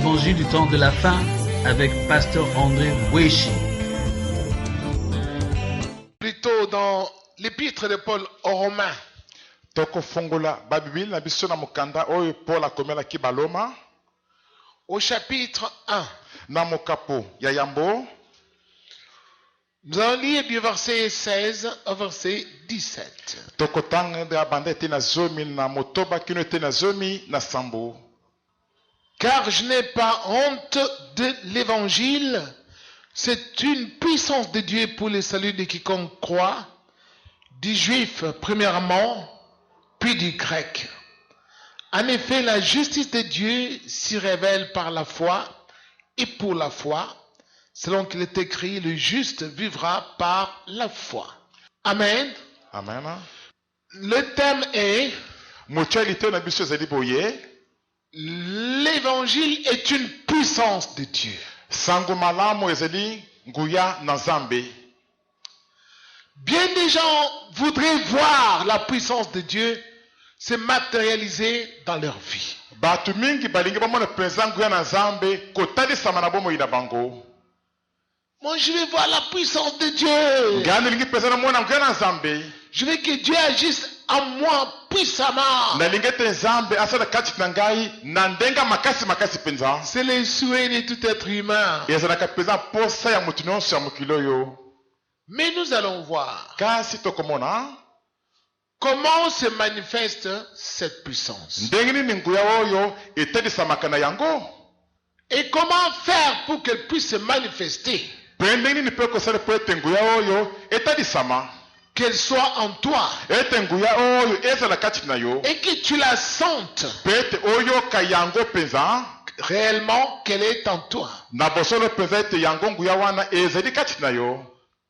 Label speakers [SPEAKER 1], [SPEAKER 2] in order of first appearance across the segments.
[SPEAKER 1] l'évangile du temps de la fin avec Pasteur André Weshi.
[SPEAKER 2] Plutôt dans l'épître de Paul aux Romains. Au chapitre 1. Nous allons lire du verset 16 au verset 17. Car je n'ai pas honte de l'évangile, c'est une puissance de Dieu pour le salut de quiconque croit, du juif premièrement, puis du grec. En effet, la justice de Dieu s'y révèle par la foi, et pour la foi, selon qu'il est écrit, le juste vivra par la foi. Amen.
[SPEAKER 3] Amen.
[SPEAKER 2] Le thème est l'évangile est une puissance de Dieu. Bien des gens voudraient voir la puissance de Dieu se matérialiser dans leur vie. Moi, je veux voir la puissance de Dieu. Je veux que Dieu agisse en moi puissamment. C'est le souhait de tout être humain. Mais nous allons voir comment se manifeste cette puissance. Et comment faire pour qu'elle puisse se manifester. Qu'elle soit en toi. Et que tu la sentes. Réellement qu'elle est en toi.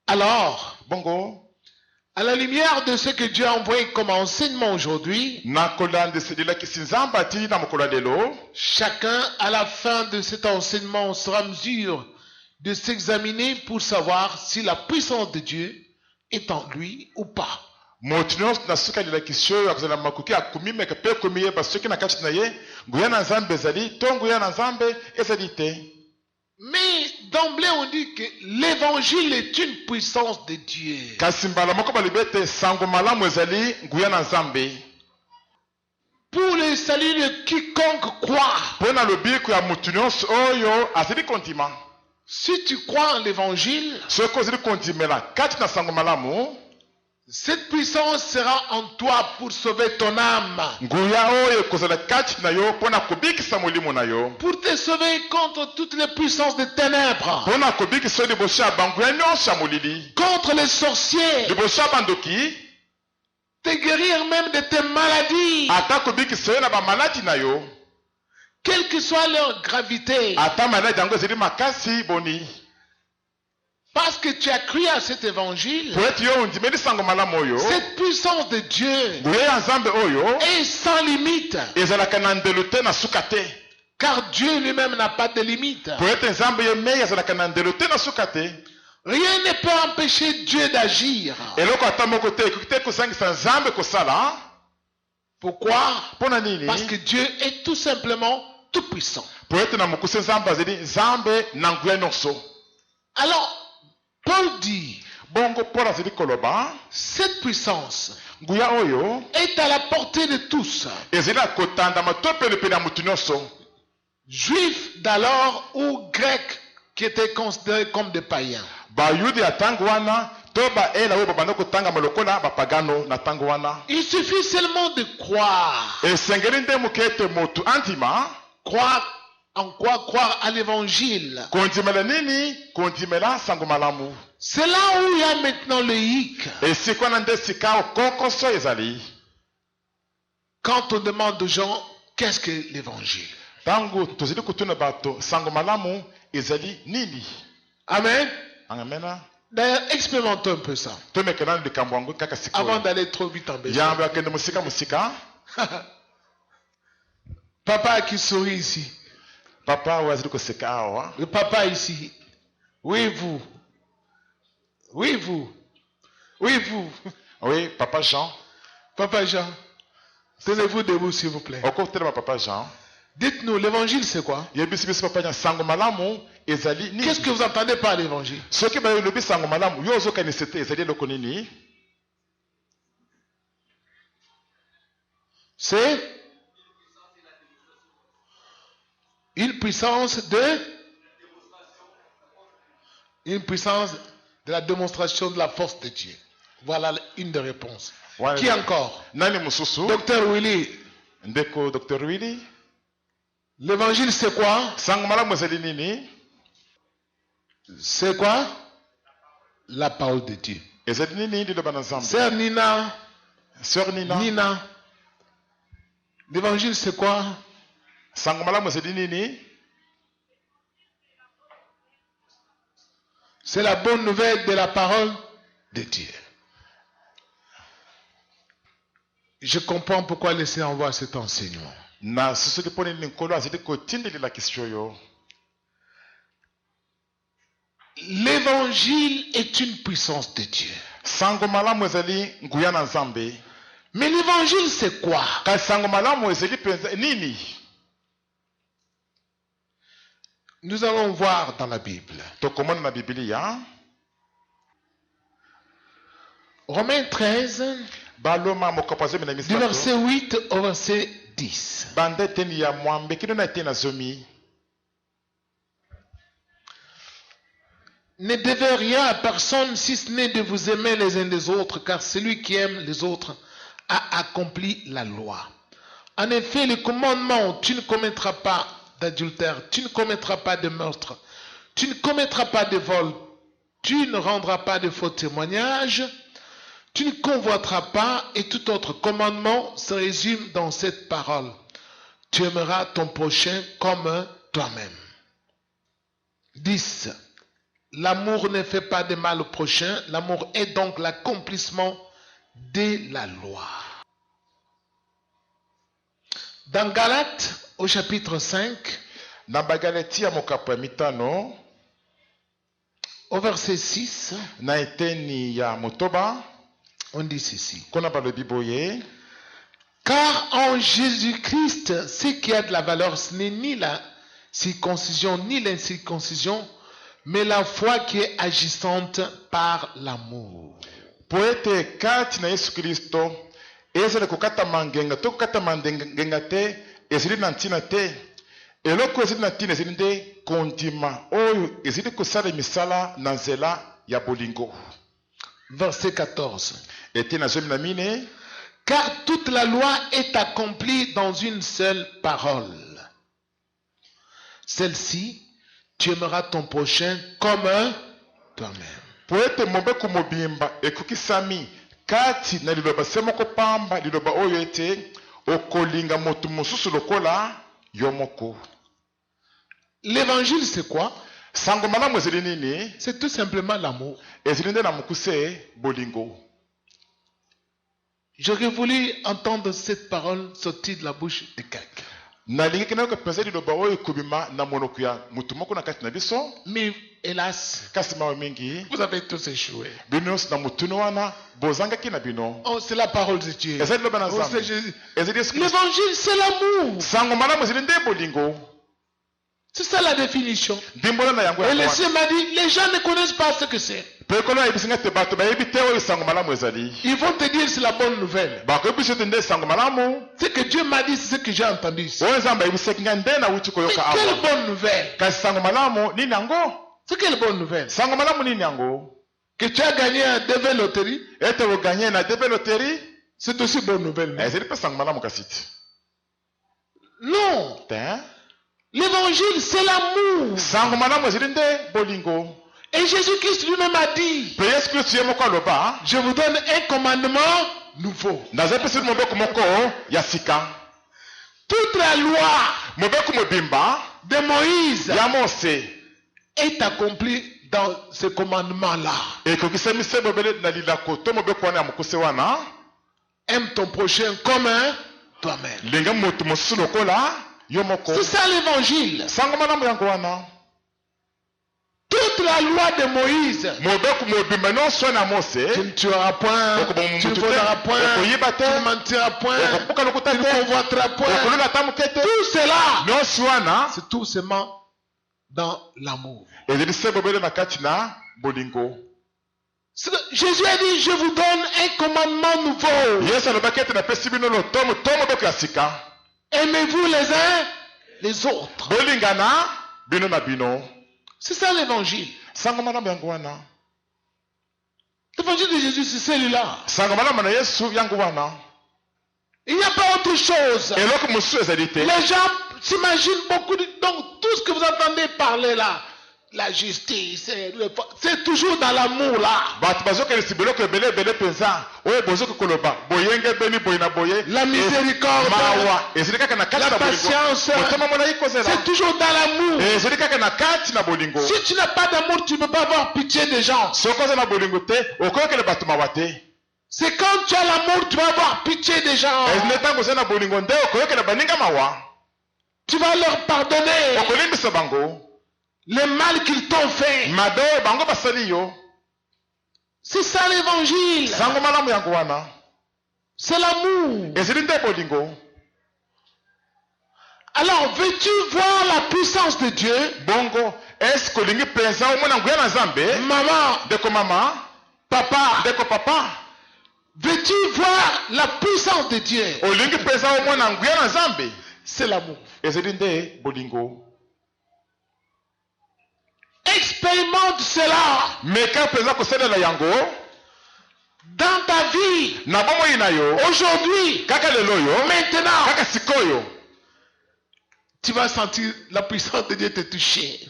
[SPEAKER 2] Alors, à la lumière de ce que Dieu a envoyé comme enseignement aujourd'hui, chacun à la fin de cet enseignement sera en mesure de s'examiner pour savoir si la puissance de Dieu est en lui ou pas. Mais d'emblée on dit que l'évangile est une puissance de Dieu. Pour le salut de quiconque croit. Si tu crois en l'évangile, cette puissance sera en toi pour sauver ton âme. Pour te sauver contre toutes les puissances des ténèbres. Contre les sorciers. Te guérir même de tes maladies. Quelle que soit leur gravité. Parce que tu as cru à cet évangile, cette puissance de Dieu est sans limite. Car Dieu lui-même n'a pas de limite. Rien ne peut empêcher Dieu d'agir. Pourquoi? Parce que Dieu est tout simplement tout puissant. Alors, Paul dit, cette puissance est à la portée de tous, juifs d'alors ou grecs qui étaient considérés comme des païens. Il suffit seulement de croire. Croire en quoi? Croire à l'évangile. C'est là où il y a maintenant le hic. Quand on demande aux gens, qu'est-ce que l'évangile? Amen. D'ailleurs, expérimentons un peu ça. Avant d'aller trop vite en besoin. Papa qui sourit ici. Le papa ici. Oui, vous. Oui, vous. Oui, vous.
[SPEAKER 3] Oui, papa Jean.
[SPEAKER 2] Papa Jean. Tenez-vous debout, s'il vous plaît.
[SPEAKER 3] Au côté de papa Jean.
[SPEAKER 2] Dites-nous, l'évangile c'est quoi?
[SPEAKER 3] Qu'est-ce
[SPEAKER 2] Qu'est-ce que vous entendez par l'évangile? C'est une puissance de la démonstration de la force de Dieu. Voilà une des réponses. Qui encore? Docteur Willy.
[SPEAKER 3] Docteur Willy.
[SPEAKER 2] L'évangile c'est quoi? C'est quoi? La parole de Dieu. Sœur Nina.
[SPEAKER 3] Sœur Nina.
[SPEAKER 2] Nina. L'évangile c'est quoi? C'est la bonne nouvelle de la parole de Dieu. Je comprends pourquoi le Seigneur envoie cet enseignement. L'évangile est une puissance de Dieu. Mais l'évangile c'est quoi? Nous allons voir dans la Bible. Romains 13, du verset 8 au verset 10. Ne devez rien à personne si ce n'est de vous aimer les uns des autres, car celui qui aime les autres a accompli la loi. En effet, le commandement, tu ne commettras pas d'adultère, tu ne commettras pas de meurtre, tu ne commettras pas de vol, tu ne rendras pas de faux témoignages, tu ne convoiteras pas, et tout autre commandement se résume dans cette parole. Tu aimeras ton prochain comme toi-même. 10. L'amour ne fait pas de mal au prochain, l'amour est donc l'accomplissement de la loi. Dans Galates, au chapitre 5, au verset 6, on dit ceci. Car en Jésus-Christ, ce qui a de la valeur, ce n'est ni la circoncision ni l'incirconcision, mais la foi qui est agissante par l'amour.
[SPEAKER 3] Poete kati na Yesu Kristo ezali kokata mangenga to kokata mangenga te ezali na ntina te eloko ezali na ntina ezali nde kondima oyo ezali kosala misala na nzela ya bolingo.
[SPEAKER 2] Verset 14.
[SPEAKER 3] Ete na zomi na mine.
[SPEAKER 2] Car toute la loi est accomplie dans une seule parole. Celle-ci, tu aimeras ton prochain comme toi-même.
[SPEAKER 3] Poete mobeku mobimba ekukisami kati na liloba semoko pamba liloba oyo ete okolinga motu mosusu lokola yomoko.
[SPEAKER 2] L'évangile c'est quoi?
[SPEAKER 3] Sango malamu ezali nini?
[SPEAKER 2] C'est tout simplement l'amour.
[SPEAKER 3] Ezali nde na mukuse bolingo.
[SPEAKER 2] J'aurais voulu entendre cette parole sortir de la bouche de quelqu'un. Mais hélas, vous avez tous échoué. Oh, c'est la parole de Dieu. Oh, c'est Jésus. L'évangile, c'est l'amour. C'est ça la définition. Et le Seigneur m'a dit, les gens ne connaissent pas ce que c'est. Ils vont te dire c'est la bonne nouvelle. Ce que Dieu m'a dit, c'est ce que j'ai entendu ici. Mais quelle bonne nouvelle? C'est quelle bonne nouvelle? Que tu as gagné un DV loterie? C'est aussi bonne nouvelle. Non. L'évangile, c'est l'amour. Et Jésus-Christ lui-même a dit, je vous donne un commandement nouveau. Toute la loi de Moïse est accomplie dans ce commandement-là. Aime ton prochain comme toi-même. C'est ça l'évangile. Toute toute la loi de Moïse. Tu ne tueras point, tu ne voleras point, tu ne mentiras point, tu ne convoiteras point. Tout cela, c'est tout seulement dans l'amour. Jésus a dit, je vous donne un commandement nouveau. Aimez-vous les uns les autres. C'est ça l'évangile. L'évangile de Jésus, c'est celui-là. Il n'y a pas autre chose. Les gens s'imaginent beaucoup donc tout ce que vous entendez parler là, la justice, c'est toujours dans l'amour là. La miséricorde, la patience, c'est toujours dans l'amour. Si tu n'as pas d'amour, tu ne peux pas avoir pitié des gens. C'est quand tu as l'amour, tu vas avoir pitié des gens. Tu vas leur pardonner les mal qu'ils t'ont fait. C'est ça l'évangile. C'est l'amour. Alors, veux-tu voir la puissance de Dieu? Maman, papa, veux-tu voir la puissance de Dieu? C'est l'amour. Expérimente cela dans ta vie aujourd'hui, maintenant. Tu vas sentir la puissance de Dieu te toucher.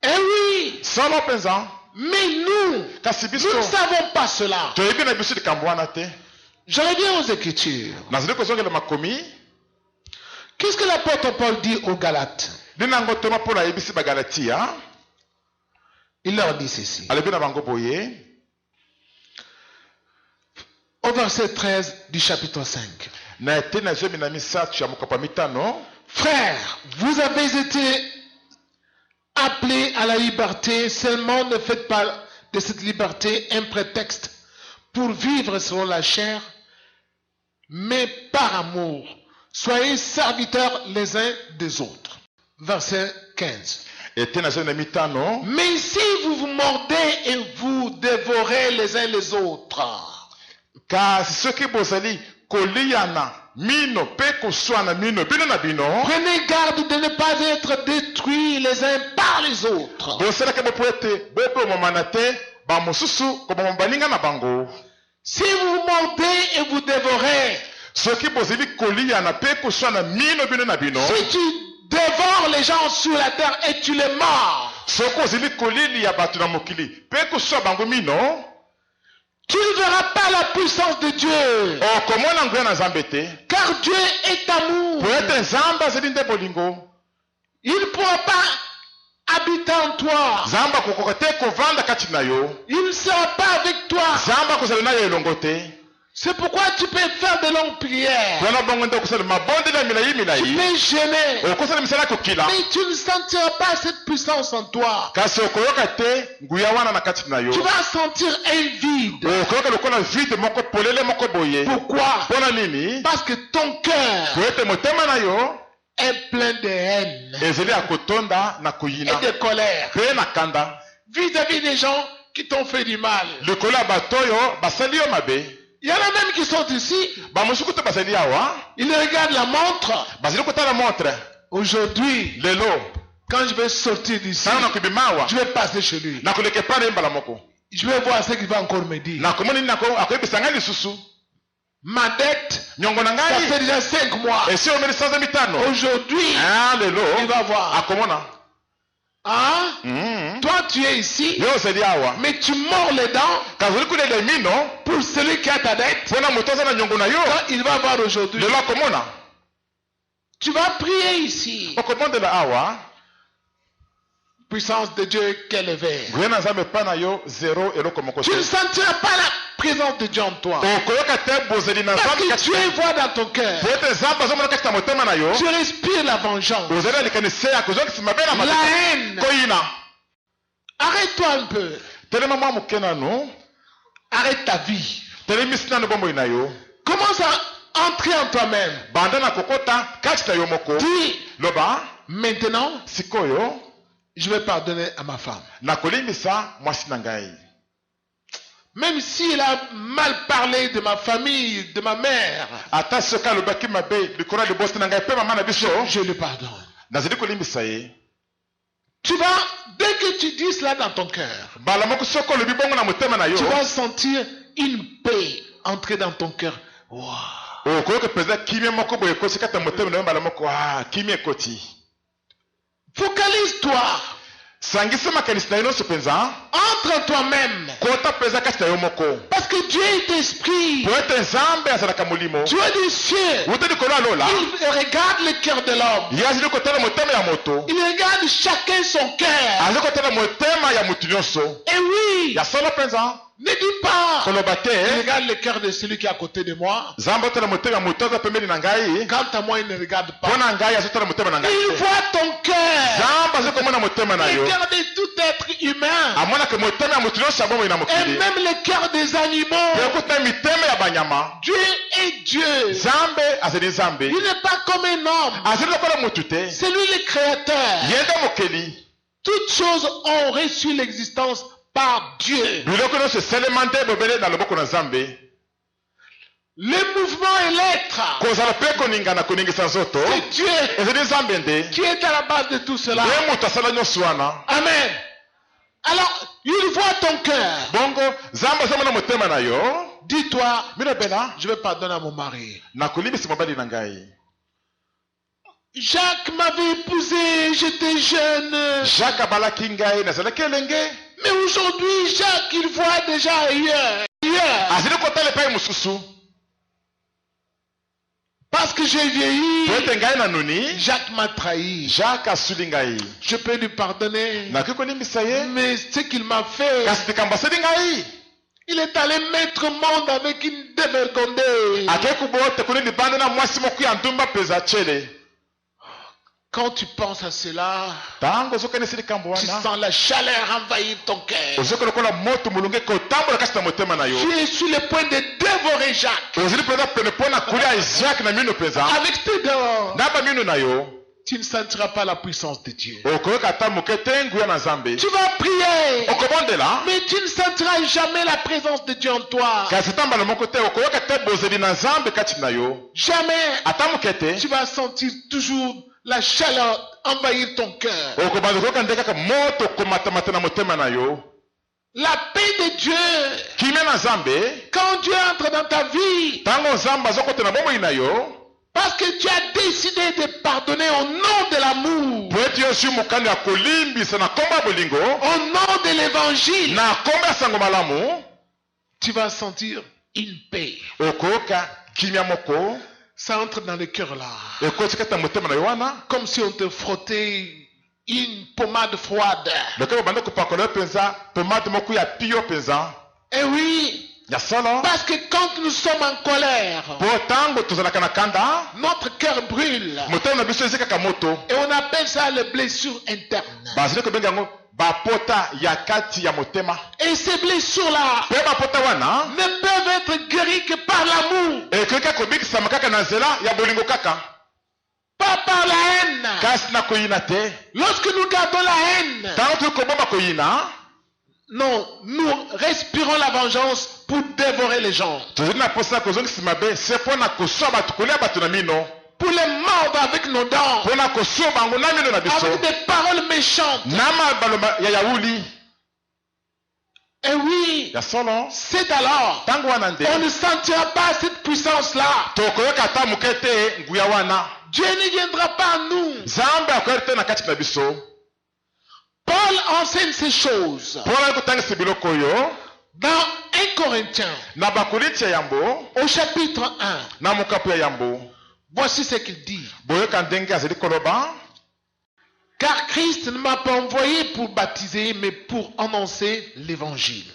[SPEAKER 2] Eh oui, mais nous ne savons pas cela. Je reviens aux Écritures. Qu'est-ce que l'apôtre Paul dit aux Galates? Il leur dit ceci. Au verset 13 du chapitre 5. Frères, vous avez été appelés à la liberté, seulement ne faites pas de cette liberté un prétexte pour vivre selon la chair, mais par amour. Soyez serviteurs les uns des autres. Verset 15. Mais si vous vous mordez et vous dévorez les uns les autres,
[SPEAKER 3] car ce qui prenez
[SPEAKER 2] garde de ne pas être détruits les uns par les autres. Si vous mordez et vous dévorez, si tu dévores les gens sur la terre et tu les mords, tu ne verras pas la puissance de Dieu. Car Dieu est amour. Il ne pourra pas habiter en toi. Il ne sera pas avec toi. C'est pourquoi tu peux faire de longues prières. Tu peux gêner. Mais tu ne sentiras pas cette puissance en toi. Tu vas sentir un vide. Pourquoi? Parce que ton cœur est plein de haine et de colère vis-à-vis des gens qui t'ont fait du mal. Il y en a même qui sont ici. Ils regardent la montre. Aujourd'hui, quand je vais sortir d'ici, je vais passer chez lui. Je vais voir ce qu'il va encore me dire. Ma dette, ça fait déjà 5 mois. Aujourd'hui, il va voir. Toi tu es ici, mais tu mords les dents pour celui qui a ta dette. Quand il va voir aujourd'hui, tu vas prier ici. puissance de Dieu qu'élevée.
[SPEAKER 3] nguya na nzambe epai na yo zero eloko moko te.
[SPEAKER 2] Tu ne sentiras pas la présence de Dieu en toi.
[SPEAKER 3] okoyoka te bozeli na
[SPEAKER 2] Parce
[SPEAKER 3] nzambe
[SPEAKER 2] que
[SPEAKER 3] kati
[SPEAKER 2] Dieu voit dans ton cœur.
[SPEAKER 3] po ete nzambe azomona kati na motema na yo
[SPEAKER 2] Tu respires la vengeance,
[SPEAKER 3] ozali na likanisi ya kozokisi mabe na
[SPEAKER 2] la
[SPEAKER 3] mabe
[SPEAKER 2] haine.
[SPEAKER 3] koyina.
[SPEAKER 2] Arrête-toi un peu.
[SPEAKER 3] telema mwa moke nanu
[SPEAKER 2] Arrête ta vie.
[SPEAKER 3] telemisi nanu bomoi na yo
[SPEAKER 2] Commence à entrer en toi-même.
[SPEAKER 3] banda na kokota kati na yo moko
[SPEAKER 2] Dis,
[SPEAKER 3] loba
[SPEAKER 2] maintenant,
[SPEAKER 3] sikoyo
[SPEAKER 2] je vais pardonner à ma femme.
[SPEAKER 3] nakolimbisa mwasi na ngai
[SPEAKER 2] Même si elle a mal parlé de ma famille, de ma mère,
[SPEAKER 3] ata soki alobaki mabe likolo ya libosi na ngai mpe mama na biso
[SPEAKER 2] je le pardonne.
[SPEAKER 3] nazali kolimbisa ye.
[SPEAKER 2] Tu vas, dès que tu dis cela dans ton cœur,
[SPEAKER 3] mbala moko soki olobi bongo na motema na yo
[SPEAKER 2] tu vas sentir une paix entrer dans ton cœur. Wow.
[SPEAKER 3] okoyoka mpenza kimia moko boye ekosi kati ya motema na yo mbala moko kimia ekoti.
[SPEAKER 2] Focalise-toi.
[SPEAKER 3] sangisa makanisi na yo nyonso mpenza
[SPEAKER 2] Entre en toi-même.
[SPEAKER 3] kota mpenza kati na yo moko
[SPEAKER 2] Parce que Dieu est esprit.
[SPEAKER 3] po ete nzambe azalaka molimo
[SPEAKER 2] Dieu des cieux.
[SPEAKER 3] uta likolo ya lola
[SPEAKER 2] Il regarde le cœur de l'homme.
[SPEAKER 3] ye azali kotala motema ya moto
[SPEAKER 2] Il regarde chacun son cœur.
[SPEAKER 3] azali kotala motema ya motu nyonso
[SPEAKER 2] Et oui,
[SPEAKER 3] ya solo mpenza
[SPEAKER 2] ne dis pas.
[SPEAKER 3] koloba
[SPEAKER 2] Il
[SPEAKER 3] te
[SPEAKER 2] regarde le cœur de celui qui est à côté de moi.
[SPEAKER 3] nzambe otala motema ya moto aza pembeni na ngai
[SPEAKER 2] Quant à moi, il ne regarde pas.
[SPEAKER 3] mpo na ngai azotala motema na ngai
[SPEAKER 2] Il
[SPEAKER 3] te.
[SPEAKER 2] voit ton cœur.
[SPEAKER 3] nzambe azali komona motema na yo
[SPEAKER 2] Regardez tout être humain.
[SPEAKER 3] amonaka motema ya motu nyonso ya bomoi na
[SPEAKER 2] Et
[SPEAKER 3] mokili
[SPEAKER 2] même le cœur des animaux.
[SPEAKER 3] mpe okuta mitema ya banyama.
[SPEAKER 2] Dieu est Dieu.
[SPEAKER 3] nzambe azali nzambe
[SPEAKER 2] Il n'est pas comme un homme.
[SPEAKER 3] azali lokola motu te
[SPEAKER 2] C'est lui le créateur.
[SPEAKER 3] ye nde mokeli.
[SPEAKER 2] Toutes choses ont reçu l'existence par Dieu.
[SPEAKER 3] biloko nyonso esalema nde bobele na loboko na nzambe.
[SPEAKER 2] Le mouvement et l'être,
[SPEAKER 3] kozala mpe koningana koningisa nzoto
[SPEAKER 2] c'est Dieu
[SPEAKER 3] ezali nzambe nde
[SPEAKER 2] qui est à la base de tout cela.
[SPEAKER 3] ye moto asala nyonso wana.
[SPEAKER 2] Amen. Alors, il voit ton cœur.
[SPEAKER 3] bongo nzambe azomona motema na yo.
[SPEAKER 2] Dis-toi,
[SPEAKER 3] milobela
[SPEAKER 2] je vais pardonner à mon mari.
[SPEAKER 3] nakolimbisa mobali na ngai.
[SPEAKER 2] Jacques m'avait épousé, j'étais jeune.
[SPEAKER 3] jacques abalaki ngai nazalaki elenge.
[SPEAKER 2] Mais aujourd'hui, Jacques, il voit déjà ailleurs.
[SPEAKER 3] azali kotala epai mosusu
[SPEAKER 2] Parce que j'ai vieilli,
[SPEAKER 3] po ete ngai nanoni.
[SPEAKER 2] Jacques m'a trahi.
[SPEAKER 3] jacques asuli ngai.
[SPEAKER 2] Je peux lui pardonner.
[SPEAKER 3] nakoki kolimbisa ye
[SPEAKER 2] Mais ce qu'il m'a fait,
[SPEAKER 3] kasi likambo asali ngai.
[SPEAKER 2] il est allé mettre monde avec une dévergondée.
[SPEAKER 3] akei kuboa tekuni libanda na mwasi moko ya ndumba mpenza tshele.
[SPEAKER 2] Quand tu penses à cela,
[SPEAKER 3] ntango ozokanisi likambo
[SPEAKER 2] tu
[SPEAKER 3] wana
[SPEAKER 2] sens la chaleur envahir ton cœur.
[SPEAKER 3] ozoki lokola moto molunge kotambola kasi na motema na yo.
[SPEAKER 2] Tu es sur le point de dévorer Jacques.
[SPEAKER 3] ozali mpenza pene mpo na kolia jacques na mino mpenza
[SPEAKER 2] Avec tes dents,
[SPEAKER 3] na bamino na yo.
[SPEAKER 2] tu ne sentiras pas la puissance de Dieu.
[SPEAKER 3] okoyoka ata moke te nguya na nzambe.
[SPEAKER 2] Tu vas prier,
[SPEAKER 3] okobondela
[SPEAKER 2] mais tu ne sentiras jamais la présence de Dieu en toi.
[SPEAKER 3] kasi ata mbala moko te okoyoka te bozeli na nzambe kati na yo.
[SPEAKER 2] Jamais.
[SPEAKER 3] ata moke te
[SPEAKER 2] Tu vas sentir toujours la chaleur envahir ton cœur.
[SPEAKER 3] okobanza koyoka nde kaka moto komatamata na motema na yo.
[SPEAKER 2] La paix de Dieu.
[SPEAKER 3] kimia na nzambe
[SPEAKER 2] Quand Dieu entre dans ta vie,
[SPEAKER 3] ntango nzambe azokota na bomoi na yo.
[SPEAKER 2] parce que tu as décidé de pardonner au nom de l'amour,
[SPEAKER 3] po ete yo zwi mokano ya kolimbisa na nkombo ya bolingo
[SPEAKER 2] au nom de l'évangile,
[SPEAKER 3] na nkombo ya sango malamu.
[SPEAKER 2] tu vas sentir une paix.
[SPEAKER 3] okoyoka kimia moko
[SPEAKER 2] Ça entre dans le cœur là.
[SPEAKER 3] ekoti kati na motema na yo wana.
[SPEAKER 2] Comme si on te frottait une pommade froide.
[SPEAKER 3] lokola obanda kopakola yo mpenza pomade moko ya pio mpenza
[SPEAKER 2] Eh oui,
[SPEAKER 3] ya solo.
[SPEAKER 2] parce que quand nous sommes en colère,
[SPEAKER 3] po ntango tozalaka na kanda
[SPEAKER 2] notre cœur brûle.
[SPEAKER 3] motema na biso ezi kaka moto.
[SPEAKER 2] Et on appelle ça les blessures internes.
[SPEAKER 3] bazali kobenga yango bapota ya kati ya motema.
[SPEAKER 2] Et ces blessures-là
[SPEAKER 3] mpe bapota wana
[SPEAKER 2] ne peuvent être guéries que par l'amour,
[SPEAKER 3] ekoki kaka kobikisama kaka na nzela ya bolingo kaka,
[SPEAKER 2] pas par la haine.
[SPEAKER 3] kasi na koyina te.
[SPEAKER 2] Lorsque nous gardons la haine,
[SPEAKER 3] ntango toli kobomba koyina
[SPEAKER 2] non, nous respirons la vengeance pour dévorer les gens,
[SPEAKER 3] tozali na mposa ya kozongisa mabe se mpo na koswa bato kolia bato na mino,
[SPEAKER 2] pour les mordre avec nos dents,
[SPEAKER 3] mpo na koswa bango na mino na biso
[SPEAKER 2] avec des paroles méchantes.
[SPEAKER 3] na mabaloba ya yauli
[SPEAKER 2] Et oui,
[SPEAKER 3] ya solo.
[SPEAKER 2] c'est alors,
[SPEAKER 3] ntango wana nde
[SPEAKER 2] on ne sentira pas cette puissance-là.
[SPEAKER 3] tokoyoka ata moke te nguya wana.
[SPEAKER 2] Dieu ne viendra pas à nous.
[SPEAKER 3] nzambe akoyeli te na kati na biso.
[SPEAKER 2] Paul enseigne ces choses
[SPEAKER 3] mpo na kotangisa biloko oyo
[SPEAKER 2] dans 1 Corinthiens,
[SPEAKER 3] na bakorinti ya yambo
[SPEAKER 2] au chapitre 1.
[SPEAKER 3] na mokapu ya yambo.
[SPEAKER 2] Voici ce qu'il dit.
[SPEAKER 3] boyoka ndenge azali koloba.
[SPEAKER 2] Car Christ ne m'a pas envoyé pour baptiser, mais pour annoncer l'évangile.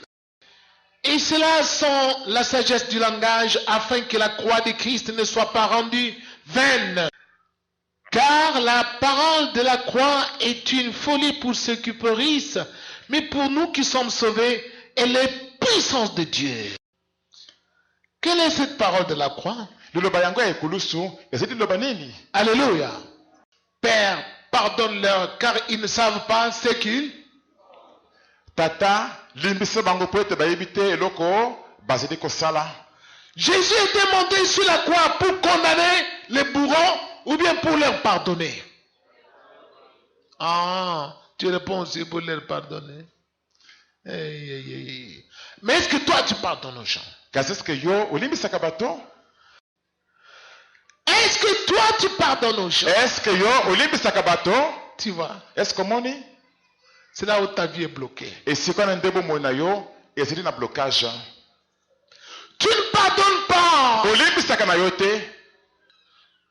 [SPEAKER 2] Et cela sans la sagesse du langage, afin que la croix de Christ ne soit pas rendue vaine. Car la parole de la croix est une folie pour ceux qui périssent, mais pour nous qui sommes sauvés, elle est puissance de Dieu. Quelle est cette parole de la croix? Alléluia. Père, pardonne-leur car ils ne savent pas ce qu'ils...
[SPEAKER 3] Tata, limbisa bango poete bayebite eloko bazeli kosala.
[SPEAKER 2] Jésus était monté sur la croix pour condamner les bourreaux ou bien pour leur pardonner? Ah, tu réponds aussi pour leur pardonner. Mais est-ce que toi tu pardonnes aux gens?
[SPEAKER 3] Est-ce que yo olimbisaka bato?
[SPEAKER 2] Est-ce que toi tu pardonnes aux gens?
[SPEAKER 3] Est-ce que yo olimbisaka bato?
[SPEAKER 2] Tu vois?
[SPEAKER 3] Est-ce que moni?
[SPEAKER 2] C'est là où ta vie est bloquée.
[SPEAKER 3] Et si on a un débo monayo, et c'est un blocage.
[SPEAKER 2] Tu ne pardonnes pas.
[SPEAKER 3] Olimbisaka na yote.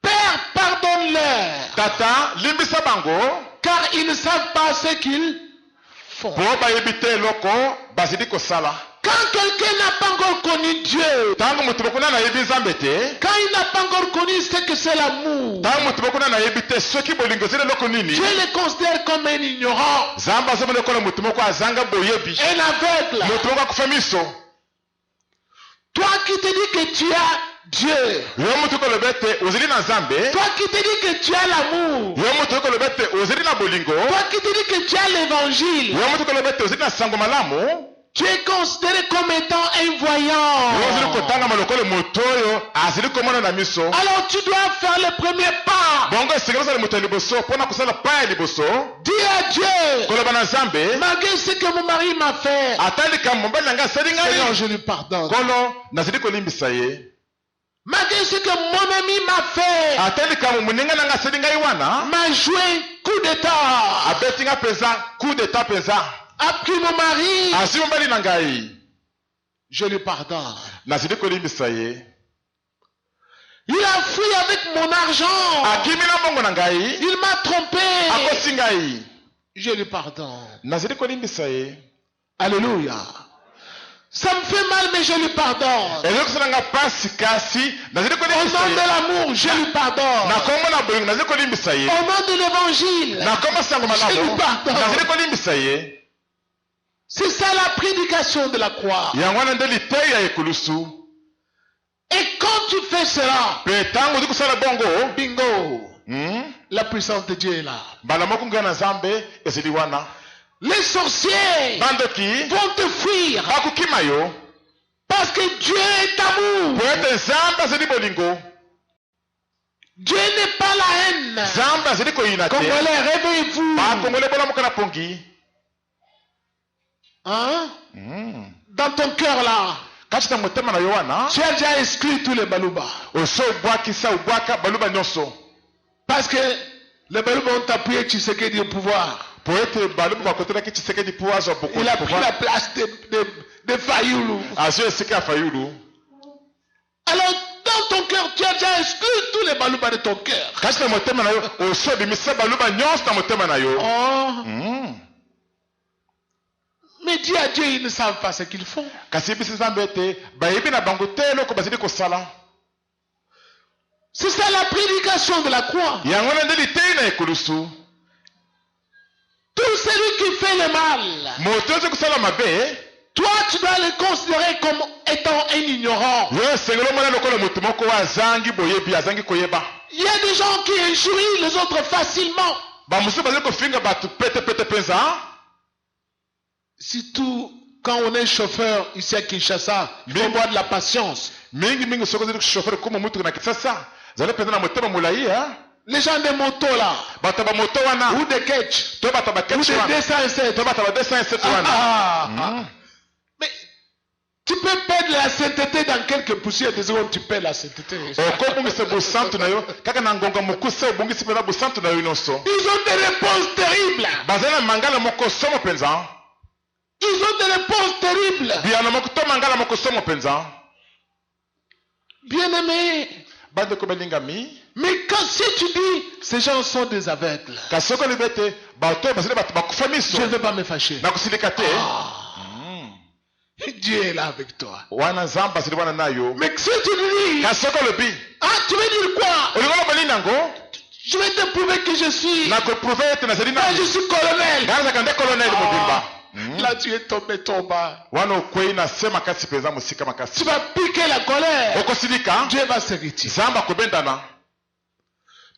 [SPEAKER 2] Père, pardonne-leur.
[SPEAKER 3] Tata, limbisa bango.
[SPEAKER 2] Car ils ne savent pas ce qu'ils font.
[SPEAKER 3] Pour bayebite loko, bazili kosala.
[SPEAKER 2] Quand quelqu'un n'a pas encore connu Dieu, quand il n'a pas encore connu ce que c'est l'amour, Dieu le considère comme un ignorant, un aveugle. Toi qui te dis que tu as Dieu, toi qui te dis que tu as l'amour, toi qui te dis que tu as l'évangile, tu es considéré comme étant un voyant. Alors tu dois faire le premier pas. Dis à Dieu, malgré ce que mon mari m'a fait, Seigneur, je lui pardonne. Malgré ce que mon ami m'a fait, m'a joué coup d'état, a pris mon mari, je lui pardonne. Il a fui avec mon argent, il m'a trompé, je lui pardonne. Alléluia. Ça me fait mal, mais je lui pardonne. Au nom de l'amour, je lui pardonne. Au nom de l'évangile, je lui pardonne. C'est ça la prédication de la croix. Et quand tu fais cela, bingo, la puissance de Dieu est là. Les sorciers vont te fuir parce que Dieu est amour. Dieu n'est pas la haine. Congolais, réveillez-vous. Hein? Dans ton cœur là, tu as déjà exclu tous les baluba. Parce que les baluba ont appuyé Tshisekedi au pouvoir. Il a pris la place de Fayoulou. Alors dans ton cœur, tu as déjà exclu tous les baluba de ton cœur. Mais dis à Dieu, ils ne savent pas ce qu'ils font. C'est ça la prédication de la croix. Tout celui qui fait le mal, toi tu dois le considérer comme étant un ignorant. Il y a des gens qui injurient les autres facilement. Surtout quand on est chauffeur ici à Kinshasa, il faut avoir de la patience. Les gens de moto là, ou de ketch, ou de 207. Mais tu peux perdre la sainteté dans quelques poussières de secondes, tu perds la sainteté. Ils ont des réponses terribles. Ils ont des réponses terribles. Bien-aimé, Mais quand si tu dis, ces gens sont des aveugles,
[SPEAKER 3] kasoko libete bato basile bato bakufa
[SPEAKER 2] je ne
[SPEAKER 3] miso
[SPEAKER 2] vais pas me fâcher.
[SPEAKER 3] na kusilika te
[SPEAKER 2] Dieu est là avec toi.
[SPEAKER 3] wana nzambe asili wana nayo
[SPEAKER 2] Mais si tu dis,
[SPEAKER 3] kasoko lobi
[SPEAKER 2] ah, tu veux dire quoi?
[SPEAKER 3] olingola bali nango
[SPEAKER 2] Je vais te prouver que je suis.
[SPEAKER 3] na ko prouver ete nazali
[SPEAKER 2] Moi, je
[SPEAKER 3] nani
[SPEAKER 2] suis colonel.
[SPEAKER 3] ngaza kande colonel mobimba
[SPEAKER 2] Là, tu es tombé bas.
[SPEAKER 3] wana okwei na se makasi penza mosika
[SPEAKER 2] Tu
[SPEAKER 3] makasi
[SPEAKER 2] vas piquer la colère.
[SPEAKER 3] okosilika
[SPEAKER 2] Dieu va se retirer.
[SPEAKER 3] nzambe akobendana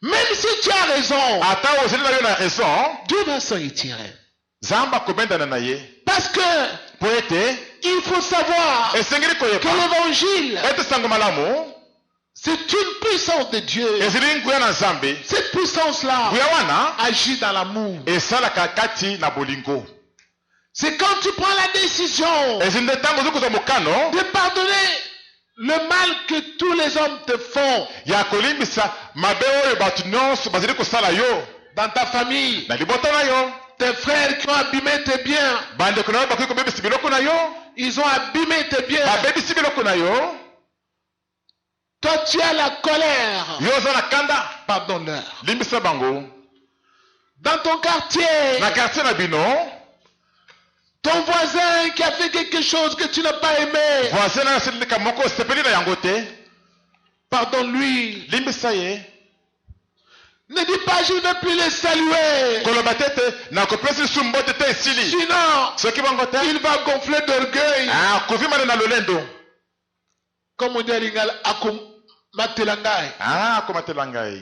[SPEAKER 2] Même si tu as raison,
[SPEAKER 3] ata ozali na yo na raison
[SPEAKER 2] Dieu va se retirer.
[SPEAKER 3] nzambe akobendana na ye
[SPEAKER 2] Parce que
[SPEAKER 3] po ete
[SPEAKER 2] il faut savoir
[SPEAKER 3] esengeli
[SPEAKER 2] que
[SPEAKER 3] koyeba
[SPEAKER 2] l'évangile,
[SPEAKER 3] ete sango malamu
[SPEAKER 2] c'est une puissance de Dieu.
[SPEAKER 3] ezali nguya na nzambe
[SPEAKER 2] Cette puissance-là
[SPEAKER 3] nguya wana
[SPEAKER 2] agit dans l'amour.
[SPEAKER 3] esalaka kati na bolingo
[SPEAKER 2] C'est quand tu prends la décision
[SPEAKER 3] ezali nde ntango ozwi kozwa mokano
[SPEAKER 2] de pardonner le mal que tous les hommes te font
[SPEAKER 3] ya kolimbisa mabe oyo bato nyonso bazali kosala yo
[SPEAKER 2] dans ta famille,
[SPEAKER 3] na libota na yo
[SPEAKER 2] tes frères qui ont abîmé tes biens,
[SPEAKER 3] bandeko na yo bakoki kobebisa biloko na yo
[SPEAKER 2] ils ont abîmé tes biens.
[SPEAKER 3] babebisi biloko na yo
[SPEAKER 2] Toi, tu as la colère.
[SPEAKER 3] yo oza na kanda
[SPEAKER 2] Pardonne-leur.
[SPEAKER 3] limbisa bango
[SPEAKER 2] Dans ton quartier,
[SPEAKER 3] na quartier na bino
[SPEAKER 2] ton voisin qui a fait quelque chose que tu n'as pas aimé,
[SPEAKER 3] voisin na asililika moko osepeli na yango te
[SPEAKER 2] pardonne-lui.
[SPEAKER 3] limbisa ye
[SPEAKER 2] Ne dis pas je ne vais plus les saluer.
[SPEAKER 3] koloba te ete nakopesi lisu mbote te esili
[SPEAKER 2] Sinon,
[SPEAKER 3] soki bongo te
[SPEAKER 2] il va gonfler d'orgueil.
[SPEAKER 3] kovimana na lolendo
[SPEAKER 2] Comme on dit à Lingala, akomatelangai.
[SPEAKER 3] akomatela ngai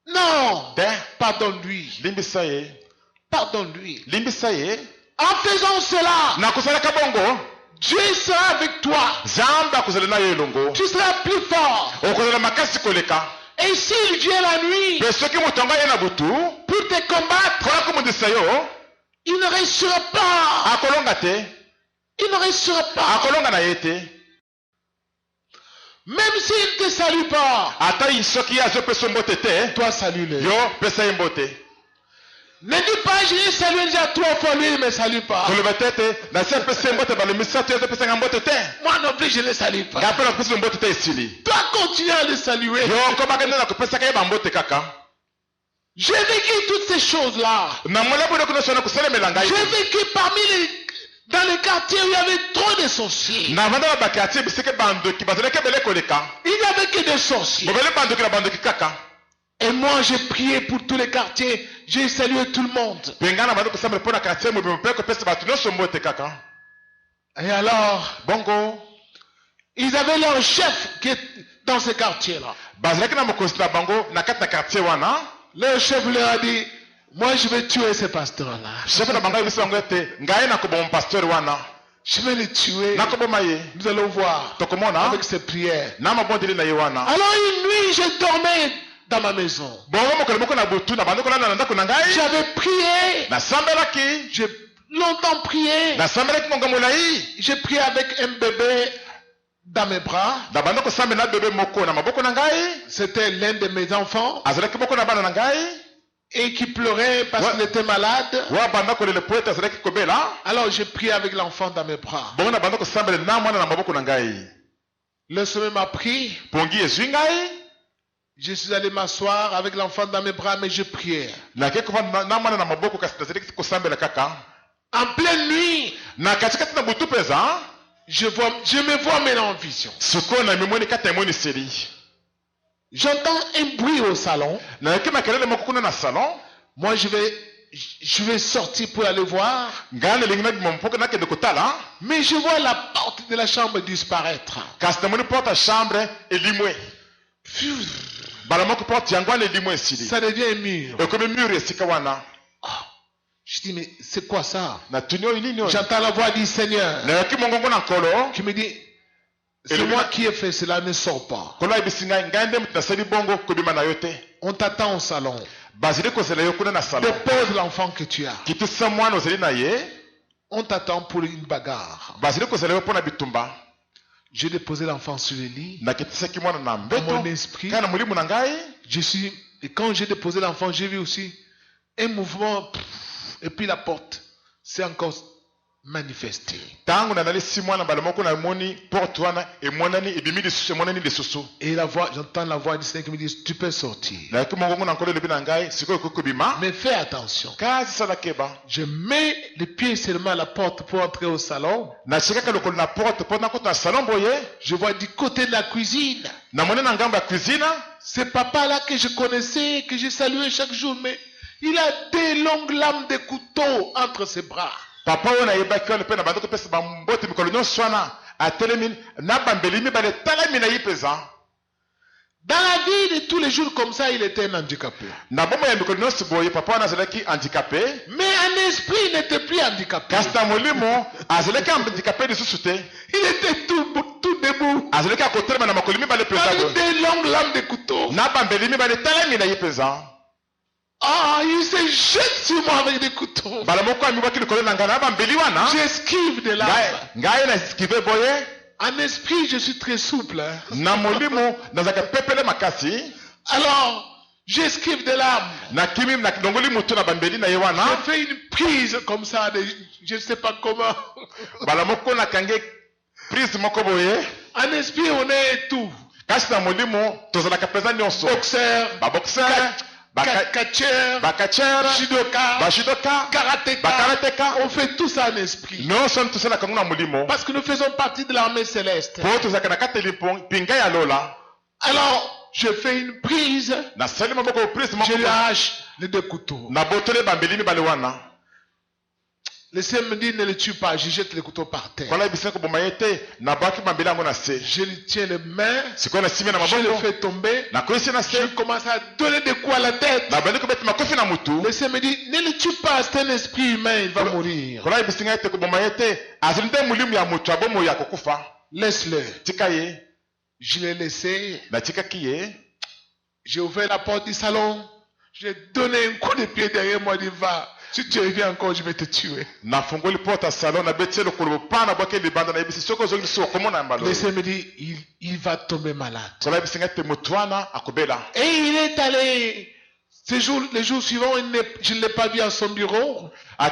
[SPEAKER 2] Non,
[SPEAKER 3] te
[SPEAKER 2] pardonne-lui.
[SPEAKER 3] limbisa ye
[SPEAKER 2] Pardonne-lui.
[SPEAKER 3] limbisa ye
[SPEAKER 2] En faisant cela,
[SPEAKER 3] na kosalaka bongo
[SPEAKER 2] Dieu sera avec toi.
[SPEAKER 3] nzambe akozala na yo elongo
[SPEAKER 2] Tu seras plus fort.
[SPEAKER 3] okozala makasi koleka
[SPEAKER 2] Et s'il vient la nuit
[SPEAKER 3] mpe soki moto yango aye na butu
[SPEAKER 2] pour te combattre,
[SPEAKER 3] mpona komundisa yo
[SPEAKER 2] il ne restera pas.
[SPEAKER 3] akolonga te
[SPEAKER 2] Il ne restera pas.
[SPEAKER 3] akolonga na ye te
[SPEAKER 2] Même s'il ne te salue pas,
[SPEAKER 3] ata soki ye azopesa mbote te
[SPEAKER 2] toi salue-le.
[SPEAKER 3] yo pesa ye mbote
[SPEAKER 2] Ne dis pas, je l'ai salué déjà 3 fois, lui il ne me salue pas.
[SPEAKER 3] koloba te ete nasi apesa ye mbote balo misato ye azopesanga mbote te
[SPEAKER 2] Moi non plus, je ne le salue
[SPEAKER 3] ngai
[SPEAKER 2] pas.
[SPEAKER 3] mpe nakopesa mbote te esili
[SPEAKER 2] Toi continue à le saluer.
[SPEAKER 3] yo komaka nde nakopesaka ye bambote kaka
[SPEAKER 2] J'ai vécu toutes ces choses-là.
[SPEAKER 3] na mola bono nyonso na kosalemela ngai
[SPEAKER 2] J'ai vécu dans les quartiers où il y avait trop de sorciers.
[SPEAKER 3] na vanda na bakartier bisike bandoki bazalaki ebele koleka
[SPEAKER 2] Il n'y avait que des sorciers.
[SPEAKER 3] bobele bandoki na bandoki kaka
[SPEAKER 2] Et moi, j'ai prié pour tous les quartiers. J'ai salué tout le monde.
[SPEAKER 3] mpe ngai na bando kosambela mpo na kartier mobimo mpe kopesa bato nyonso mbote kaka
[SPEAKER 2] Et alors,
[SPEAKER 3] bongo
[SPEAKER 2] ils avaient leur chef qui est dans ce quartier-là.
[SPEAKER 3] bazalaki na mokonzi na bango na kati na quartier wana
[SPEAKER 2] Le chef leur a dit, moi je vais tuer ce pasteur-là.
[SPEAKER 3] chef na bango ayebisi bango ete ngai nakoboma pasteur wana
[SPEAKER 2] Je vais le tuer.
[SPEAKER 3] nakoboma ye
[SPEAKER 2] Nous allons voir
[SPEAKER 3] tokomona
[SPEAKER 2] avec ses prières.
[SPEAKER 3] na mabondeli na ye wana
[SPEAKER 2] Alors une nuit, je dormais dans ma maison.
[SPEAKER 3] bongo mokolo moko na butu na bando kolanda na ndako na ngai
[SPEAKER 2] J'avais prié.
[SPEAKER 3] nasambelaki
[SPEAKER 2] J'ai longtemps prié.
[SPEAKER 3] nasambelaki monga molai
[SPEAKER 2] J'ai prié avec un bébé dans mes bras.
[SPEAKER 3] na bando kosambela na bebe moko na maboko na ngai
[SPEAKER 2] C'était l'un de mes enfants
[SPEAKER 3] azalaki moko na bana na ngai
[SPEAKER 2] et qui pleurait parce
[SPEAKER 3] Ouais.
[SPEAKER 2] qu'il était malade.
[SPEAKER 3] wa banda kolela po ete azalaki kobela
[SPEAKER 2] Alors j'ai prié avec l'enfant dans mes bras.
[SPEAKER 3] bongo na banda kosambela na mwana na maboko na ngai
[SPEAKER 2] Le sommeil m'a pris.
[SPEAKER 3] pongi ezwi ngai
[SPEAKER 2] Je suis allé m'asseoir avec l'enfant dans mes bras, mais je priais.
[SPEAKER 3] nakei kovanda na mwana na maboko kasi nazalaki kosambela kaka
[SPEAKER 2] En pleine nuit,
[SPEAKER 3] na katikati na butu mpenza
[SPEAKER 2] je me vois maintenant en vision.
[SPEAKER 3] sikoyo na mimoni kati ya emoniseli
[SPEAKER 2] J'entends un bruit au salon.
[SPEAKER 3] nayaki makelele moko kuna na salon
[SPEAKER 2] Moi, je vais sortir pour aller voir.
[SPEAKER 3] ngai nalingi nabima mpoka nakende kotala
[SPEAKER 2] Mais je vois la porte de la chambre disparaître.
[SPEAKER 3] kasi namoni porte ya chambre elimwe bala moko porte yango wana elimwe esili
[SPEAKER 2] Ça devient un mur.
[SPEAKER 3] ekomi mur esika wana
[SPEAKER 2] Je dis, mais c'est quoi ça?
[SPEAKER 3] natuni oyo nini oyo
[SPEAKER 2] J'entends la voix du Seigneur
[SPEAKER 3] nayaki mongongo na nkolo
[SPEAKER 2] qui me dit, c'est
[SPEAKER 3] Et
[SPEAKER 2] moi
[SPEAKER 3] le-
[SPEAKER 2] qui ai fait cela, ne sors pas.
[SPEAKER 3] nkolo ayebisi ngai ngai nde moto nasali bongo kobima na yo te
[SPEAKER 2] On t'attend au salon.
[SPEAKER 3] bazali kozela yo kuna na salon
[SPEAKER 2] Dépose l'enfant que tu as.
[SPEAKER 3] kitisa mwana ozali na ye
[SPEAKER 2] On t'attend pour une bagarre.
[SPEAKER 3] bazali kozela yo mpo na bitumba
[SPEAKER 2] J'ai déposé l'enfant sur le lit.
[SPEAKER 3] nakitisaki mwana na
[SPEAKER 2] Dans
[SPEAKER 3] mbeto
[SPEAKER 2] mon esprit,
[SPEAKER 3] kaka na molimo na ngai
[SPEAKER 2] et quand j'ai déposé l'enfant, j'ai vu aussi un mouvement, et puis la porte s'est encore manifester.
[SPEAKER 3] Tango na nali 6 mois na balamoko na moni porte wana emonani ebimi lisusu emonani lisusu.
[SPEAKER 2] Et la voix, j'entends la voix du Seigneur qui me dit, tu peux sortir.
[SPEAKER 3] Na ki mongongo na nkolo lebi na ngai sikoyo kokobima.
[SPEAKER 2] Mais fais attention.
[SPEAKER 3] Kasi sala keba.
[SPEAKER 2] Je mets les pieds seulement à la porte pour entrer au salon.
[SPEAKER 3] Na chikaka lokolo na porte pour na kota na salon boye.
[SPEAKER 2] Je vois du côté de la cuisine.
[SPEAKER 3] Na moni na ngamba cuisine.
[SPEAKER 2] Ce papa-là que je connaissais, que je saluais chaque jour, mais il a des longues lames de couteau entre ses bras.
[SPEAKER 3] Papa wana yebaki wana pe na bandoko pesa bambote mikolo nyonso wana atelemi na bambelimi bale talami na yipeza.
[SPEAKER 2] Dans la vie de tous les jours comme ça, il était un handicapé.
[SPEAKER 3] Na bomo ya mikolo nyonso boye papa wana azalaki handicapé.
[SPEAKER 2] Mais en esprit, il n'était plus handicapé.
[SPEAKER 3] Kasi na molimo azalaki handicapé lisusu te.
[SPEAKER 2] Il était tout debout.
[SPEAKER 3] Azalaki akotelema na makolimi bale peza.
[SPEAKER 2] Avec des longues lames de couteau.
[SPEAKER 3] Na bambelimi bale talami na yipeza.
[SPEAKER 2] Ah, il se jette sur moi avec des couteaux. J'esquive de l'arme. En esprit, je suis très souple. Alors, j'esquive de l'arme. Je fais une prise comme ça, je ne sais pas comment. En esprit, on est tout. Boxeur. Catcheur, judoka, karatéka, on fait tout ça en esprit. Parce que nous faisons partie de l'armée céleste. Alors, je fais une prise, je lâche les 2 couteaux. Le Seigneur me dit ne le tue pas, je jette les couteaux par terre. Je lui tiens les mains, je le fais tomber, je commence à donner des coups à la tête. Le Seigneur me dit ne le tue pas, c'est un esprit humain, il va mourir. Laisse-le. Je l'ai laissé. J'ai ouvert la porte du salon, j'ai donné un coup de pied derrière moi, il va. Si tu reviens encore, je vais te tuer. Le Seigneur me dit, il va tomber malade. Et il est allé, les jours suivants, je ne l'ai pas vu à son bureau. Il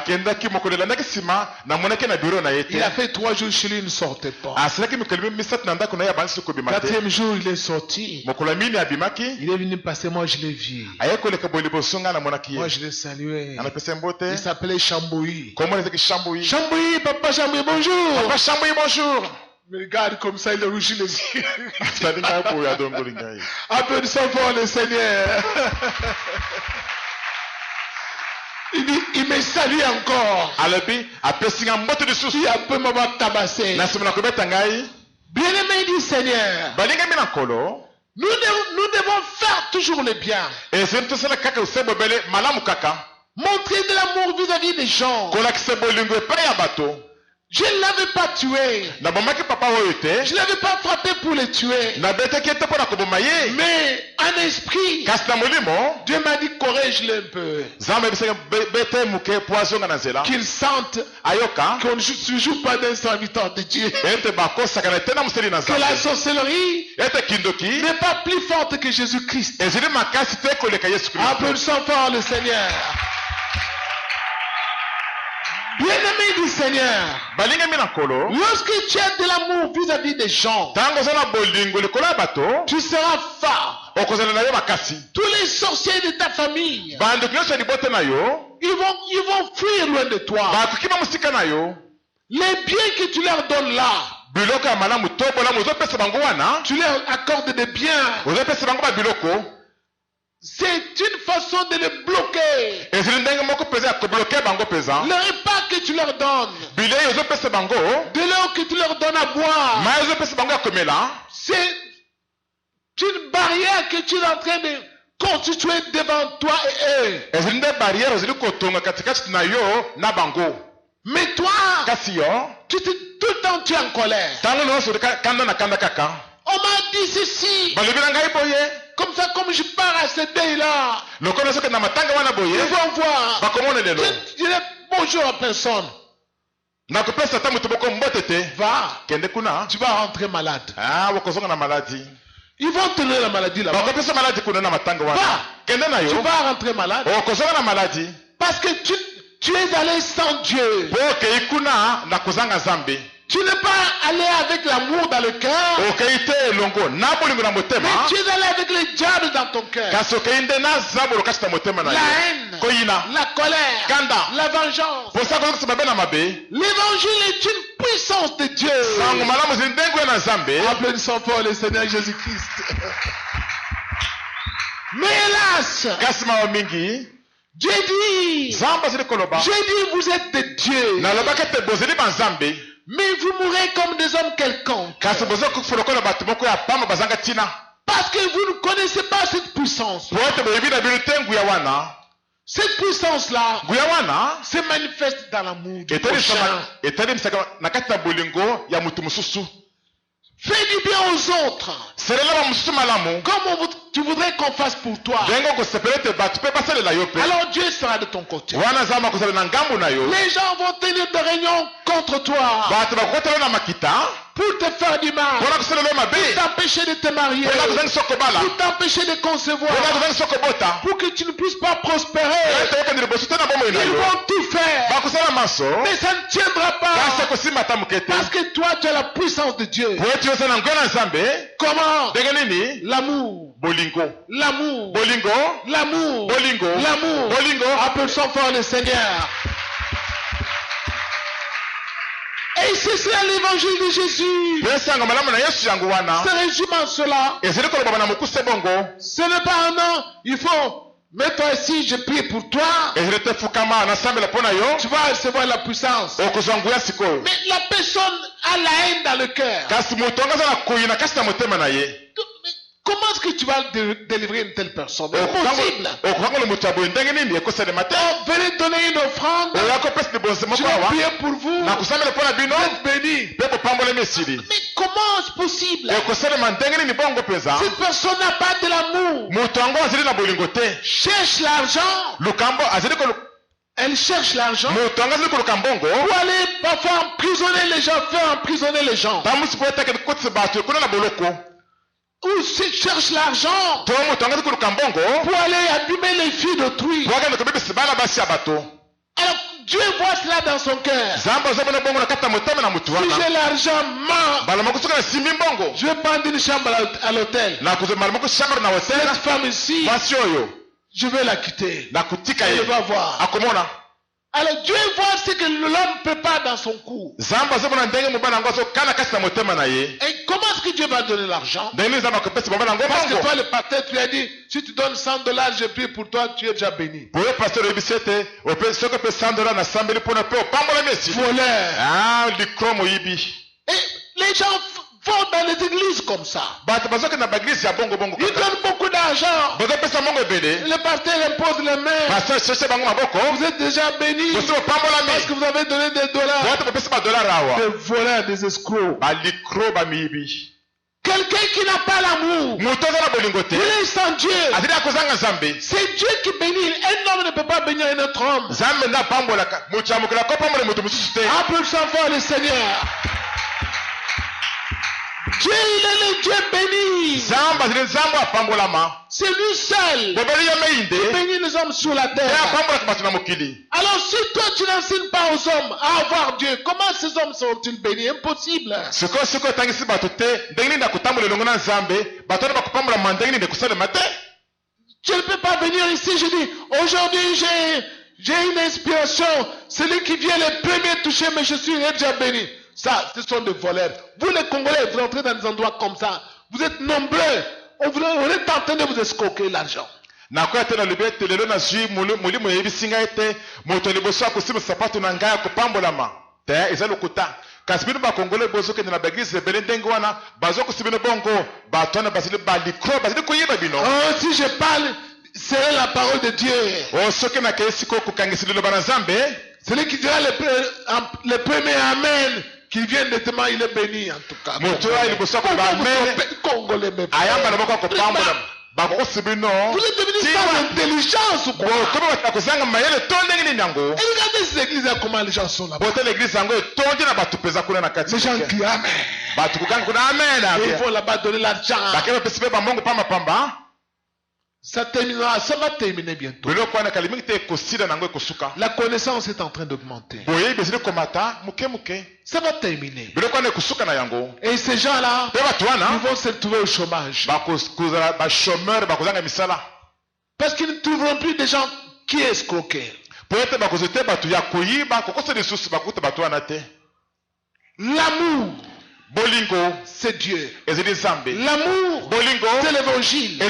[SPEAKER 2] a fait 3 jours chez lui, il ne sortait pas. 4e jour, il est sorti. Il est venu passer, moi je l'ai vu. Moi je l'ai salué. Il s'appelait Chambouy. Chambouy, papa Chambouy, bonjour.
[SPEAKER 3] Papa Chambouy, bonjour.
[SPEAKER 2] Il me regarde comme ça, il rougit les yeux. Applaudissons pour le Seigneur. Il dit, il me salue encore. Il peut m'avoir tabassé. Bien-aimé du Seigneur, nous devons faire toujours le bien. Montrer de l'amour vis-à-vis des gens. Je ne l'avais pas tué. Je ne l'avais pas frappé pour le tuer. Mais en esprit, Dieu m'a dit corrige-le un peu. Qu'il sente qu'on ne joue pas d'un serviteur de Dieu. Que la sorcellerie n'est pas plus forte que Jésus-Christ. Applaudissons fort le Seigneur. Bien-aimé du Seigneur, lorsque tu as de l'amour vis-à-vis des gens, tu seras fort. Tous les sorciers de ta famille, ils vont fuir loin de toi. Les biens que tu leur donnes là, tu leur accordes des biens. C'est une façon de les bloquer. Le repas que tu leur donnes, de l'eau que tu leur donnes à boire, c'est une barrière que tu es en train de constituer devant toi et eux. Mais toi, tout le temps tu es en colère. On m'a dit ceci. Comme ça, comme je pars à ce deuil-là, ils vont voir. Je dirai bonjour à personne. Va, tu vas rentrer malade. Ils vont te donner la maladie là-bas. Va, tu vas rentrer malade. Parce que tu Tu es allé sans Dieu. Tu n'es pas allé avec l'amour dans le cœur. Mais tu es allé avec le diable dans ton cœur. La haine, la colère, la vengeance. L'évangile est une puissance de Dieu. Applaudissons fort le Seigneur Jésus-Christ. Mais hélas, Dieu dit, vous êtes de Dieu. Mais vous mourrez comme des hommes quelconques. Parce que vous ne connaissez pas cette puissance. Cette puissance-là se manifeste dans l'amour du prochain. Fais du bien aux autres. Comme tu voudrais qu'on fasse pour toi. Alors Dieu sera de ton côté. Les gens vont tenir des réunions contre toi. Pour te faire du mal. Pour t'empêcher de te marier. Pour t'empêcher de concevoir. Pour que tu ne puisses pas prospérer. Ils vont tout faire. Mais ça ne tiendra pas. Parce que toi tu as la puissance de Dieu. Comment? L'amour. L'amour. L'amour. L'amour. Appelons fort le Seigneur. Et c'est cela l'évangile de Jésus. Se résume en cela. Ce n'est pas un an. Il faut mets-toi ici, je prie pour toi. Tu vas recevoir la puissance. Mais la personne a la haine dans le cœur. Comment est-ce que tu vas délivrer une telle personne? Impossible. Venez donner une offrande. Je vais prier pour vous. Vous êtes bénis. Mais comment est-ce possible? Cette personne n'a pas de l'amour. Cherche l'argent. Elle cherche l'argent pour aller parfois emprisonner les gens, faire emprisonner les gens. Ou cherche l'argent pour aller abîmer les filles d'autrui. Alors Dieu voit cela dans son cœur. Si j'ai l'argent, je vais prendre une chambre à l'hôtel. Cette femme ici, je vais la quitter. Elle va voir. Alors Dieu voit ce que l'homme ne peut pas dans son cou. Et comment est-ce que Dieu va donner l'argent? Parce que toi le pasteur, tu as dit, si tu donnes $100, je prie pour toi, tu es déjà béni. Voleur. Et les gens vont dans les églises comme ça. Ils donnent beaucoup d'argent. Le pasteur impose les mains. Vous êtes déjà bénis parce que vous avez donné des dollars. Des voleurs, des escrocs. Quelqu'un qui n'a pas l'amour, il est sans Dieu. C'est Dieu qui bénit. Un homme ne peut pas bénir un autre homme. Applaudissons fort le Seigneur. Dieu, il est le Dieu béni. C'est lui seul qui bénit les hommes sur la terre. Alors si toi tu n'enseignes pas aux hommes à avoir Dieu, comment ces hommes seront-ils bénis? Impossible. Je ne peux pas venir ici, je dis, aujourd'hui j'ai une inspiration. Celui qui vient le premier toucher, mais je suis déjà béni. Ça, ce sont des voleurs. Vous les Congolais, vous entrez dans des endroits comme ça. Vous êtes nombreux. On est en train de vous escroquer l'argent. Si je parle, c'est la parole de Dieu. Celui qui dira le premier Amen, qui vient de témoin, il est béni en tout cas. Congolais même. Vous êtes devenus sans intelligence ou quoi? Et regardez ces églises comment les gens sont là-bas. Les gens crient Amen. Et ils vont là-bas donner l'argent. Ça terminera, ça va terminer bientôt. La connaissance est en train d'augmenter. Ça va terminer. Et ces gens-là, ils vont se retrouver au chômage. Parce qu'ils ne trouveront plus des gens qui escroquent. L'amour, c'est Dieu. L'amour, c'est l'évangile.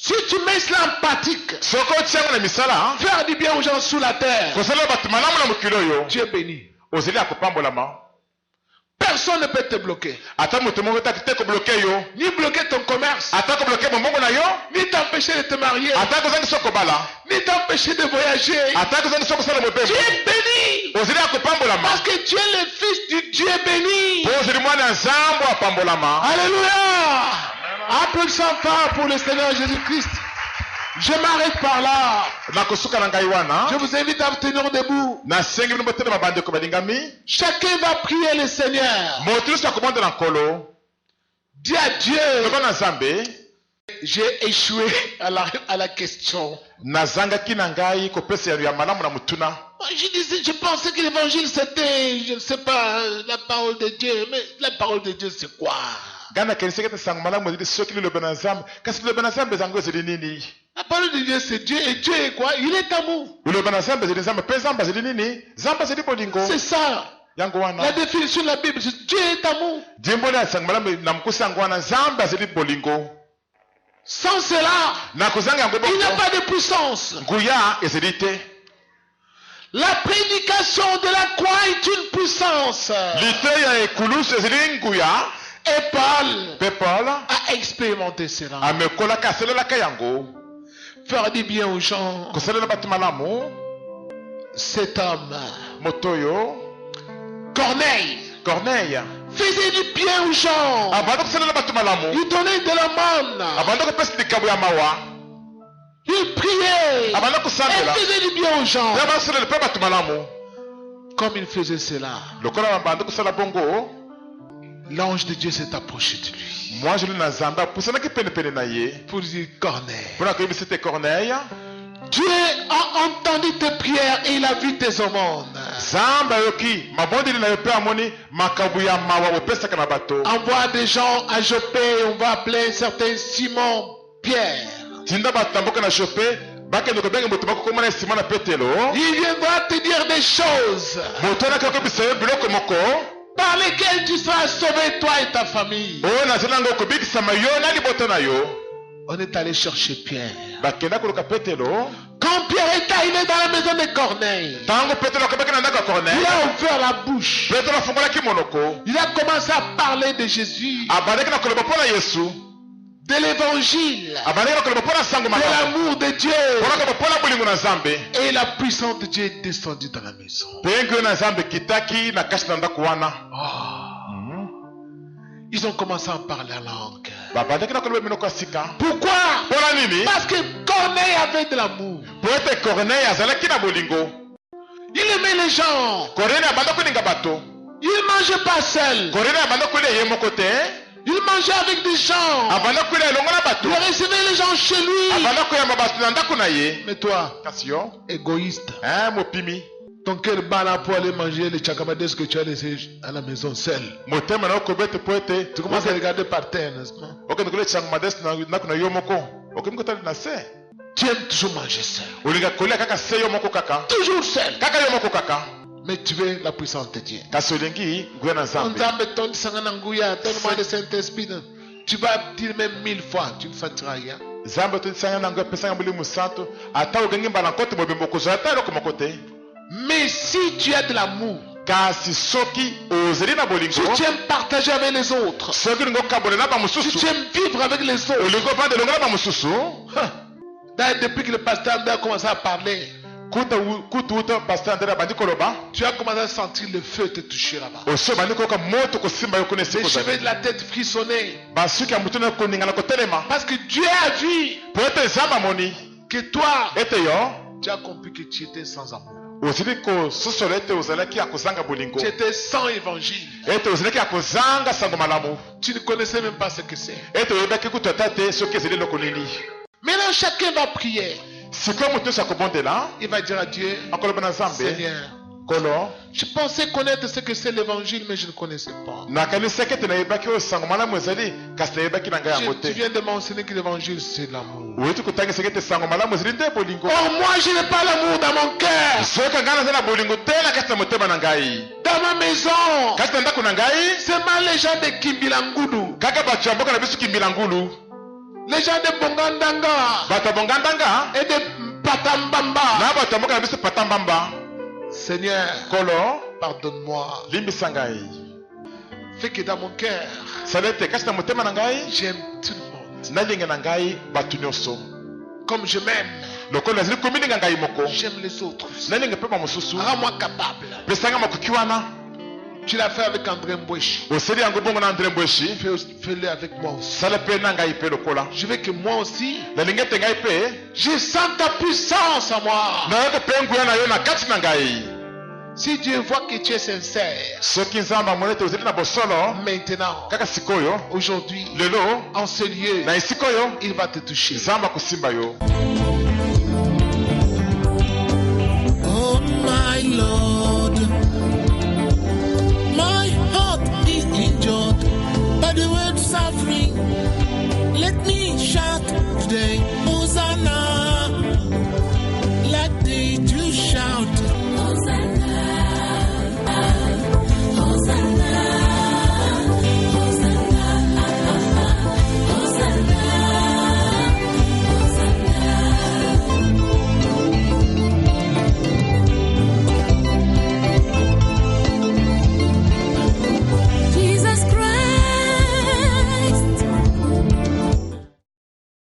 [SPEAKER 2] Si tu mets cela en pratique, faire du bien aux gens sous la terre, Dieu bénit. Personne ne peut te bloquer. Ni bloquer ton commerce, ni t'empêcher de te marier, ni t'empêcher de voyager. Tu es béni. Parce que tu es le fils du Dieu béni. Alléluia. Applaudissons fort pour le Seigneur Jésus-Christ. Je m'arrête par là. Je vous invite à vous tenir debout. Chacun va prier le Seigneur. Dis à Dieu. J'ai échoué à la question. Je pensais que l'évangile c'était, je ne sais pas, la parole de Dieu. Mais la parole de Dieu c'est quoi? La parole de Dieu c'est Dieu, et Dieu est quoi? Il est amour. C'est ça. La définition de la Bible, c'est Dieu est amour. Sans cela, il n'y a pas de puissance. La prédication de la croix est une puissance. Et Paul a expérimenté cela. Faire du bien aux gens. Cet homme, Corneille, faisait du bien aux gens. Il donnait de l'aumône. Il priait. Il faisait du bien aux gens. Comme il faisait cela, l'ange de Dieu s'est approché de lui. Pour dire Corneille, Dieu a entendu tes prières et il a vu tes aumônes. Envoie des gens à Jopé, on va appeler certains Simon Pierre. Il viendra te dire des choses par lesquelles tu seras sauvé, toi et ta famille. On est allé chercher Pierre. Quand Pierre est arrivé dans la maison de Corneille, il a ouvert la bouche. Il a commencé à parler de Jésus, de l'évangile, de l'amour de Dieu. Et la puissance de Dieu est descendue dans la maison. Ils ont commencé à parler en langue. Pourquoi? Parce que Corneille avait de l'amour. Il aimait les gens. Il ne mangeait pas seul. Il mangeait avec des gens. Il recevait les gens chez lui. Mais toi, égoïste, ton cœur bat là pour aller manger les tchakamades que tu as laissé à la maison seul. Tu commences à regarder par terre, n'est-ce pas? Tu aimes toujours manger seul. Toujours seul. Mais tu veux la puissance de Dieu. Donne-moi le Saint-Esprit. Tu vas dire même 1000 fois, tu ne sentiras rien. Mais si tu as de l'amour, si tu aimes partager avec les autres, si tu aimes vivre avec les autres, depuis que le pasteur a commencé à parler, tu as commencé à sentir le feu te toucher là-bas. Les cheveux de la tête frissonner. Parce que Dieu a vu que toi, tu as compris que tu étais sans amour. Tu étais sans évangile. Tu ne connaissais même pas ce que c'est. Maintenant, chacun va prier.
[SPEAKER 3] sikoyo moto nyonso akobondela
[SPEAKER 2] Il va dire à Dieu,
[SPEAKER 3] akoloba na nzambe
[SPEAKER 2] Seigneur,
[SPEAKER 3] kolo
[SPEAKER 2] je pensais connaître ce que c'est l'évangile, mais je ne connaissais pas.
[SPEAKER 3] nakanisaki ete nayebaki oyo sango malamu ezali kasi nayebaki na ngai yango
[SPEAKER 2] Tu
[SPEAKER 3] te
[SPEAKER 2] viens de mentionner que l'évangile, c'est l'amour.
[SPEAKER 3] oyeti kotangisaki ete sango malamu ezali nde bolingo
[SPEAKER 2] Or, moi, je n'ai pas l'amour dans mon cœur.
[SPEAKER 3] soki ngai naza na bolingo te na kati na motema na ngai
[SPEAKER 2] Dans ma maison,
[SPEAKER 3] kati na ndako na ngai
[SPEAKER 2] seulement les gens de Kimbilangudu,
[SPEAKER 3] kaka bato ya mboka na biso kimbila ngulu
[SPEAKER 2] les gens de Bongandanga
[SPEAKER 3] bato ya bongandanga
[SPEAKER 2] et de Patambamba.
[SPEAKER 3] na bato ya mboka na biso patambamba
[SPEAKER 2] Seigneur,
[SPEAKER 3] kolo
[SPEAKER 2] pardonne-moi.
[SPEAKER 3] limbisa ngai
[SPEAKER 2] Fais que dans mon cœur,
[SPEAKER 3] sala ete kasi na motema na ngai
[SPEAKER 2] j'aime tout le monde.
[SPEAKER 3] nalinga na ngai bato nyonso
[SPEAKER 2] Comme je m'aime,
[SPEAKER 3] lokola nazali komilinga ngai moko
[SPEAKER 2] j'aime les autres.
[SPEAKER 3] nalinga mpe bamosusu
[SPEAKER 2] Rends-moi capable.
[SPEAKER 3] pesanga makoki wana
[SPEAKER 2] Tu l'as fait avec André Mbweshi.
[SPEAKER 3] oseli yango bongo na andre mbweshi
[SPEAKER 2] Fais-le avec moi aussi.
[SPEAKER 3] sala mpe na ngai mpe lokola
[SPEAKER 2] Je veux que moi aussi,
[SPEAKER 3] nalingi ete ngai mpe
[SPEAKER 2] je sente ta puissance en moi.
[SPEAKER 3] nayoki mpe nguya na yo na kati na ngai
[SPEAKER 2] Si Dieu voit que tu es sincère,
[SPEAKER 3] soki nzambe amoni ete ozali na bosolo
[SPEAKER 2] maintenant,
[SPEAKER 3] kaka sikoyo
[SPEAKER 2] aujourd'hui,
[SPEAKER 3] lelo
[SPEAKER 2] en ce lieu,
[SPEAKER 3] na esika oyo
[SPEAKER 2] il va te toucher.
[SPEAKER 3] nzambe akosimba yo
[SPEAKER 4] Oh my Lord.